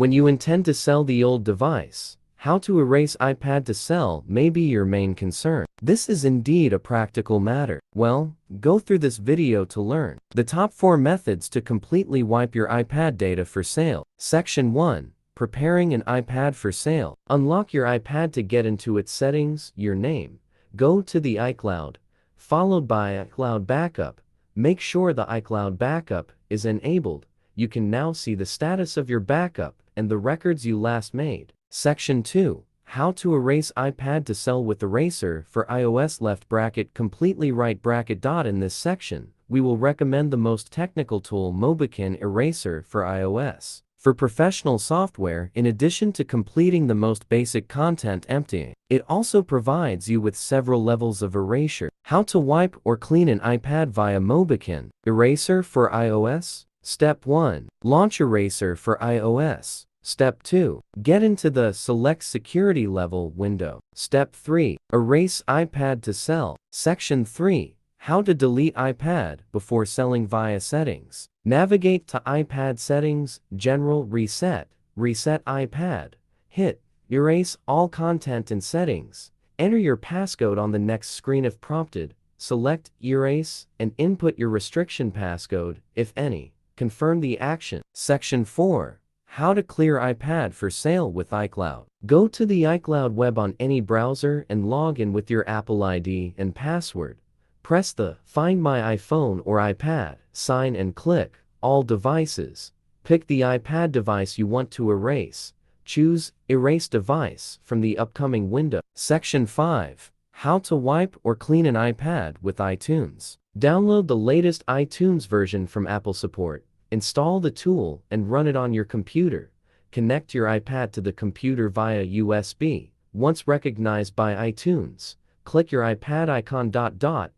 When you intend to sell the old device, how to erase iPad to sell may be your main concern. This is indeed a practical matter. Well, go through this video to learn the top 4 methods to completely wipe your iPad data for sale. Section 1. Preparing an iPad for sale. Unlock your iPad to get into its settings, your name. Go to the iCloud, followed by iCloud Backup. Make sure the iCloud Backup is enabled. You can now see the status of your backup and the records you last made. Section 2. How to erase iPad to sell with eraser for iOS left bracket completely right bracket dot. In this section, we will recommend the most technical tool Mobican Eraser for iOS. For professional software, in addition to completing the most basic content emptying, it also provides you with several levels of erasure. How to wipe or clean an iPad via Mobican Eraser for iOS. Step 1. Launch Eraser for iOS. Step 2. Get into the Select Security Level window. Step 3. Erase iPad to sell. Section 3. How to delete iPad before selling via settings. Navigate to iPad Settings, General Reset, Reset iPad. Hit Erase all content in Settings. Enter your passcode on the next screen if prompted. Select Erase and input your restriction passcode, if any. Confirm the action. Section 4. How to clear iPad for sale with iCloud. Go to the iCloud web on any browser and log in with your Apple ID and password. Press the Find My iPhone or iPad sign and click All Devices. Pick the iPad device you want to erase. Choose Erase Device from the upcoming window. Section 5. How to wipe or clean an iPad with iTunes. Download the latest iTunes version from Apple support. Install the tool and run it on your computer. Connect your iPad to the computer via USB. Once recognized by iTunes, click your iPad icon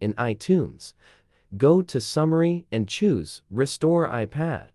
in iTunes. Go to Summary and choose Restore iPad.